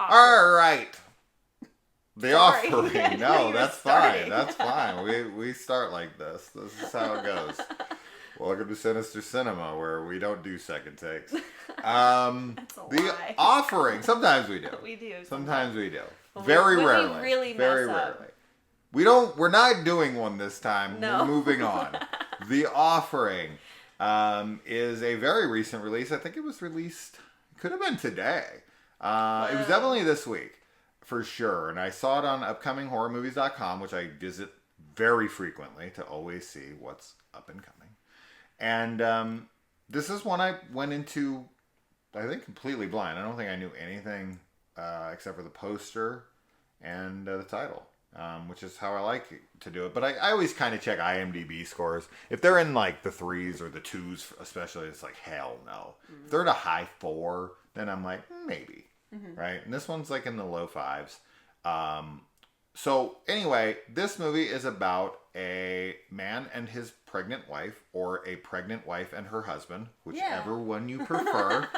All right. The Sorry. offering. No, No, you were that's fine. starting. That's fine. We start like this. This is how it goes. Welcome to Sinister Cinema, where we don't do second takes. That's a The lie. offering. Sometimes we do. We do. Sometimes we do. When Very we rarely. really mess Very up. rarely. We don't. We're not doing one this time. No. We're moving on. The offering is a very recent release. I think it was released. Could have been today. It was definitely this week, for sure. And I saw it on upcominghorrormovies.com, which I visit very frequently to always see what's up and coming. And this is one I went into, I think, completely blind. I don't think I knew anything except for the poster and the title, which is how I like to do it. But I always kind of check IMDb scores. If they're in like the 3s or the 2s, especially, it's like, hell no. If they're at a high 4, then I'm like, maybe. Right? And this one's like in the low 5s. So anyway, this movie is about a man and his pregnant wife, or a pregnant wife and her husband, whichever one you prefer.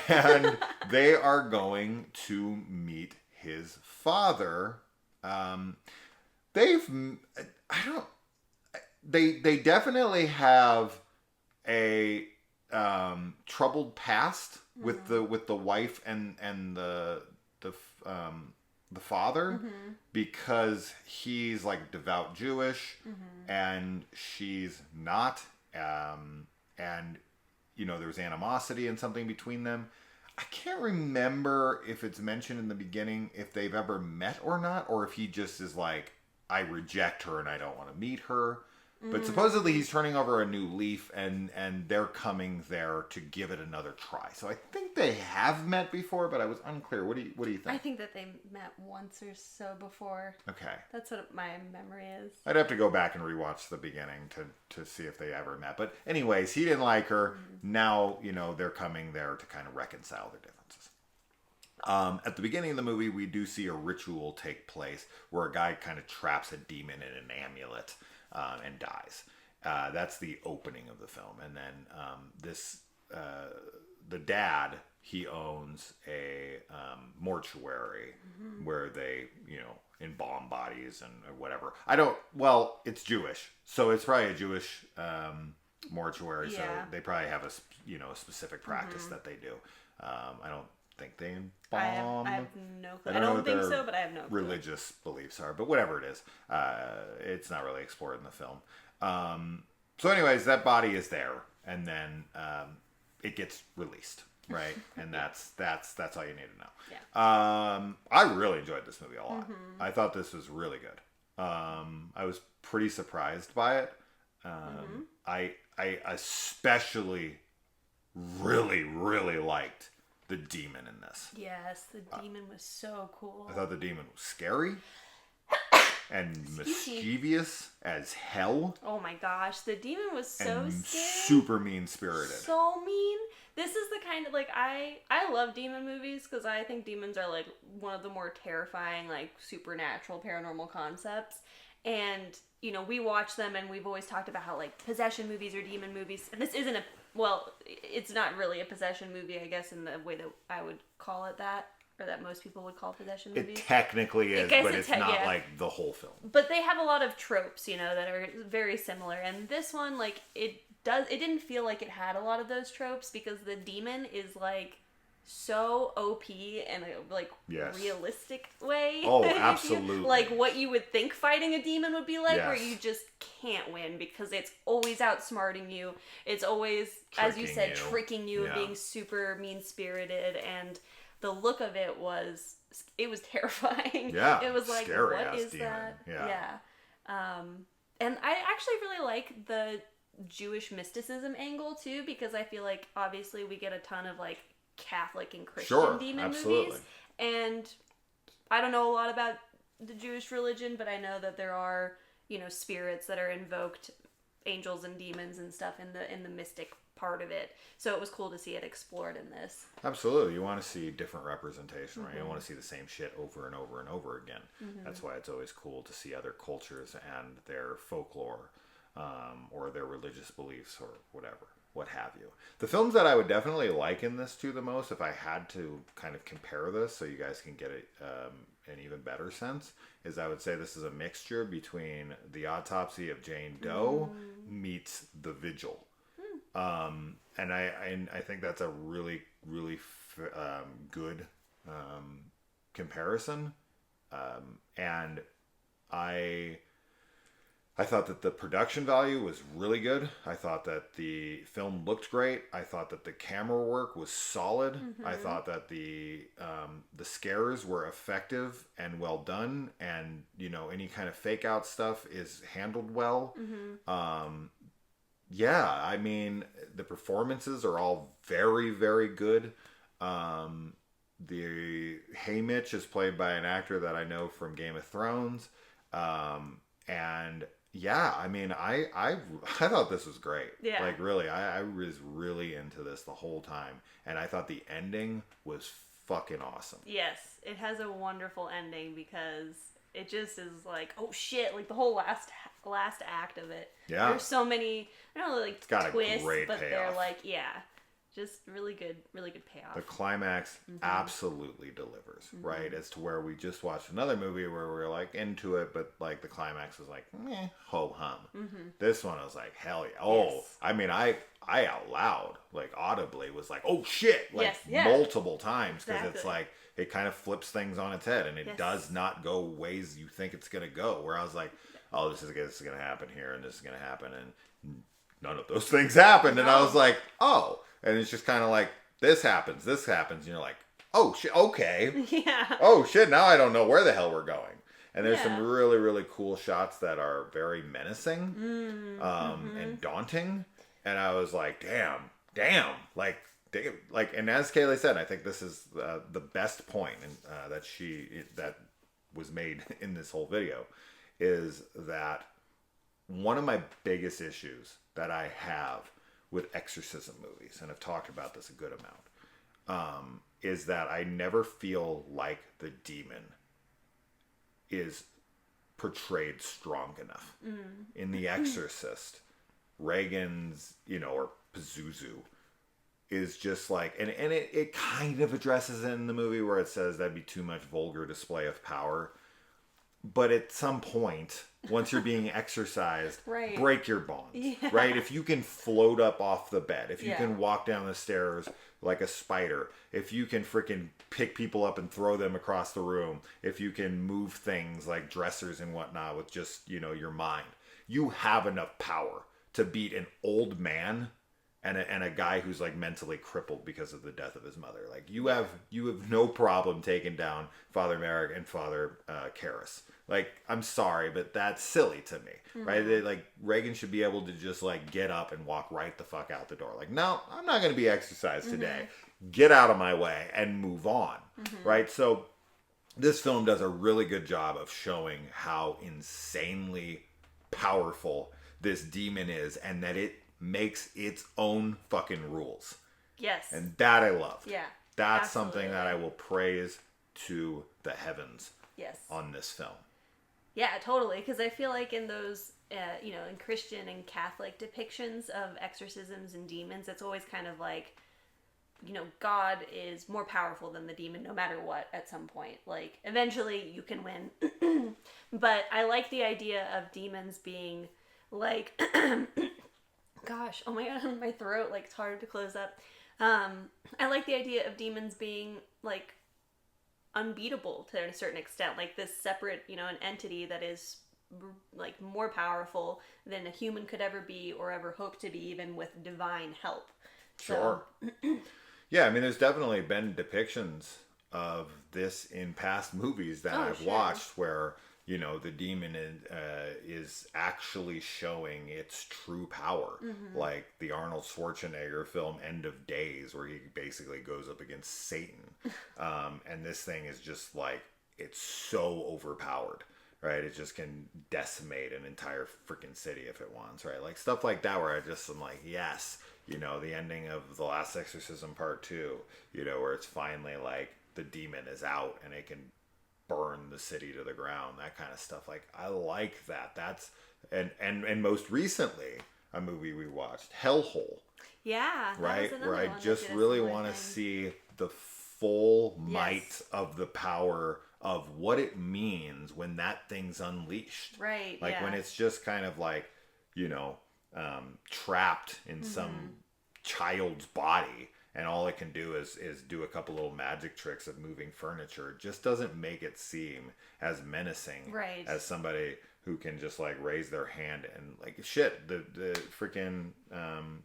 And they are going to meet his father. They definitely have a troubled past with the wife and the father, because he's like devout Jewish and she's not, and there's animosity and something between them. I can't remember if it's mentioned in the beginning if they've ever met or not, or if he just is like, I reject her and I don't want to meet her. But supposedly he's turning over a new leaf, and they're coming there to give it another try. So I think they have met before, but I was unclear. What do you think? I think that they met once or so before. Okay. That's what my memory is. I'd have to go back and rewatch the beginning to see if they ever met. But anyways, he didn't like her. Now, they're coming there to kind of reconcile their differences. At the beginning of the movie, we do see a ritual take place where a guy kind of traps a demon in an amulet and dies. That's the opening of the film. And then the dad, he owns a mortuary where they, embalm bodies and whatever. It's Jewish. So it's probably a Jewish mortuary. Yeah. So they probably have a specific practice that they do. I don't think they embalm. I have no clue. I I don't don't think so, but I have no clue. Religious beliefs are, but whatever it is, it's not really explored in the film. So anyways, that body is there, and then it gets released, right? And that's all you need to know. Yeah. I really enjoyed this movie a lot. I thought this was really good. I was pretty surprised by it. I especially really, really liked the demon in this. Yes, the demon was so cool. I thought the demon was scary and mischievous as hell. Oh my gosh, the demon was so and scary. super mean-spirited. So mean. This is the kind of, I love demon movies because I think demons are, one of the more terrifying, supernatural, paranormal concepts. And, we watch them and we've always talked about how, possession movies or demon movies, and this isn't it's not really a possession movie, I guess, in the way that I would call it that, or that most people would call possession movies. It technically is, but it's not like the whole film. But they have a lot of tropes, that are very similar. And this one, it didn't feel like it had a lot of those tropes because the demon is, so OP in a, Yes. realistic way. Oh, absolutely. What you would think fighting a demon would be like, Yes. where you just can't win because it's always outsmarting you. It's always, as you said, tricking you, being super mean-spirited, and the look of it was terrifying. Yeah, it was like, what is demon. That? Yeah. And I actually really like the Jewish mysticism angle, too, because I feel like, obviously, we get a ton of, Catholic and Christian demon movies. And I don't know a lot about the Jewish religion, but I know that there are, spirits that are invoked, angels and demons and stuff in the mystic part of it. So it was cool to see it explored in this. Absolutely. You want to see different representation, right? You don't want to see the same shit over and over and over again. That's why it's always cool to see other cultures and their folklore, or their religious beliefs or whatever. what have you. The films that I would definitely liken this to the most, if I had to kind of compare this so you guys can get an even better sense, is I would say this is a mixture between The Autopsy of Jane Doe meets The Vigil. And I think that's a really, really good comparison. And I thought that the production value was really good. I thought that the film looked great. I thought that the camera work was solid. I thought that the scares were effective and well done, and any kind of fake out stuff is handled well. Yeah, I mean, the performances are all very, very good. The Haymitch is played by an actor that I know from Game of Thrones. And yeah, I mean, I thought this was great. Yeah. Like, really, I was really into this the whole time. And I thought the ending was fucking awesome. Yes, it has a wonderful ending because it just is like, oh shit, like the whole last act of it. Yeah. There's so many, I don't know, like it's got twists, a great but payoff. they're like, yeah, just really good payoff. The climax absolutely delivers, right? As to where we just watched another movie where we're like into it, but like the climax was like, ho hum. This one I was like, hell yeah. Oh, yes. I mean, I out loud, like audibly was like, oh shit, like multiple times, because it's like, it kind of flips things on its head, and it does not go ways you think it's going to go. Where I was like, oh, this is going to happen here, and this is going to happen, and none of those things happened. And I was like, oh. And it's just kind of like, this happens, and you're like, oh shit, okay. Yeah. Oh shit, now I don't know where the hell we're going. And there's some really, really cool shots that are very menacing and daunting. And I was like, damn, like, and as Kaylee said, I think this is the best point that was made in this whole video, is that one of my biggest issues that I have with exorcism movies, and I've talked about this a good amount, is that I never feel like the demon is portrayed strong enough. In The Exorcist, Reagan's, or Pazuzu is just like, and it kind of addresses it in the movie where it says that'd be too much vulgar display of power. But at some point, once you're being exorcised, break your bonds, right? If you can float up off the bed, if you can walk down the stairs like a spider, if you can freaking pick people up and throw them across the room, if you can move things like dressers and whatnot with just, your mind, you have enough power to beat an old man and a guy who's like mentally crippled because of the death of his mother. Like, you have no problem taking down Father Merrick and Father Karras. Like, I'm sorry, but that's silly to me, right? Like, Reagan should be able to just like get up and walk right the fuck out the door. Like, no, I'm not going to be exercised today. Get out of my way and move on, right? So this film does a really good job of showing how insanely powerful this demon is, and that it makes its own fucking rules. Yes. And that I loved. Yeah. That's something that I will praise to the heavens. Yes. On this film. Yeah, totally. Because I feel like in those, in Christian and Catholic depictions of exorcisms and demons, it's always kind of like, God is more powerful than the demon no matter what at some point. Like, eventually you can win. But I like the idea of demons being like, gosh, oh my god, my throat, like, it's hard to close up. I like the idea of demons being like unbeatable to a certain extent, like this separate, an entity that is like more powerful than a human could ever be or ever hope to be, even with divine help. Sure. Yeah, I mean, there's definitely been depictions of this in past movies that I've watched where, the demon is actually showing its true power. Like the Arnold Schwarzenegger film End of Days, where he basically goes up against Satan. And this thing is just like, it's so overpowered, right? It just can decimate an entire freaking city if it wants, right? Like stuff like that, where I just am like, yes, the ending of The Last Exorcism Part 2, where it's finally like the demon is out and it can burn the city to the ground, that kind of stuff. Like, I like that. That's and most recently a movie we watched, Hellhole. Yeah. Right? Where I just really want to see the full might of the power of what it means when that thing's unleashed. Right. Like when it's just kind of like, trapped in some child's body, and all it can do is do a couple little magic tricks of moving furniture. It just doesn't make it seem as menacing as somebody who can just like raise their hand and like shit. The freaking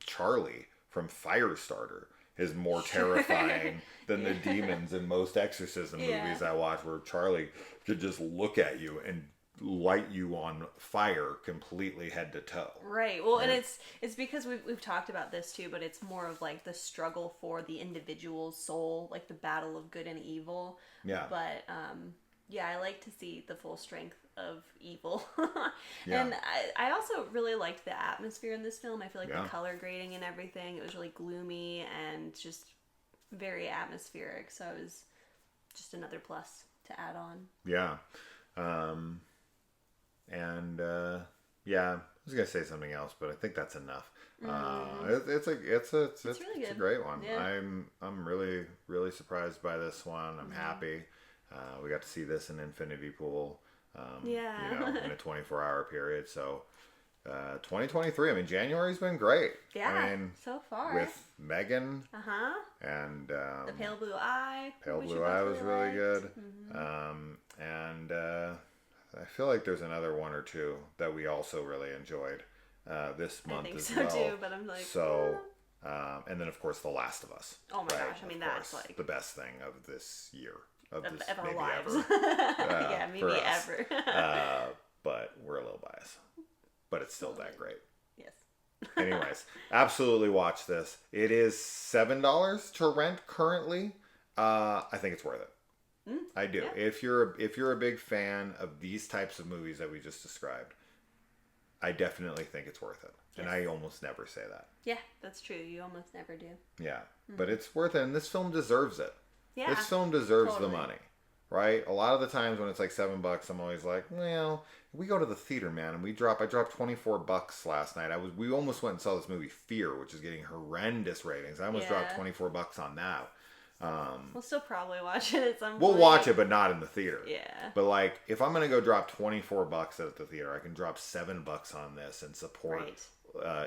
Charlie from Firestarter is more terrifying than the demons in most exorcism movies I watch, where Charlie could just look at you and light you on fire completely head to toe. Right. Well, and it's because we've talked about this too, but it's more of like the struggle for the individual's soul, like the battle of good and evil. Yeah. But I like to see the full strength of evil. And I also really liked the atmosphere in this film. I feel like the color grading and everything, it was really gloomy and just very atmospheric. So it was just another plus to add on. Yeah. I was gonna say something else, but I think that's enough. It's really a great one. Yeah. I'm really, really surprised by this one. I'm happy. We got to see this in Infinity Pool. In a 24-hour period. So 2023, I mean, January's been great. Yeah, I mean, so far. With Megan. And The Pale Blue Eye. Pale Blue Eye was really good. And I feel like there's another one or two that we also really enjoyed this month as well. I think so too, but I'm like... So, and then of course The Last of Us. Oh my gosh, I mean, that's like... the best thing of this year. Of our lives. Maybe ever. But we're a little biased. But it's still that great. Yes. Anyways, absolutely watch this. It is $7 to rent currently. I think it's worth it. I do. Yeah. If you're a big fan of these types of movies that we just described, I definitely think it's worth it. Yes. And I almost never say that. Yeah, that's true. You almost never do. Yeah, but it's worth it, and this film deserves it. Yeah, this film deserves the money, right? A lot of the times when it's like $7, I'm always like, well, we go to the theater, man, and I dropped $24 last night. We almost went and saw this movie Fear, which is getting horrendous ratings. I almost dropped $24 on that. We'll still probably watch it at some point. We'll watch it, but not in the theater. Yeah. But like, if I'm gonna go drop $24 at the theater, I can drop $7 on this and support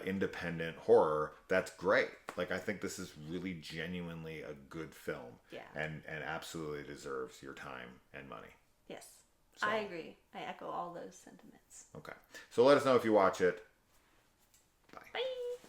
independent horror. That's great. Like, I think this is really genuinely a good film. Yeah. And absolutely deserves your time and money. Yes. So, I agree. I echo all those sentiments. Okay. So let us know if you watch it. Bye. Bye.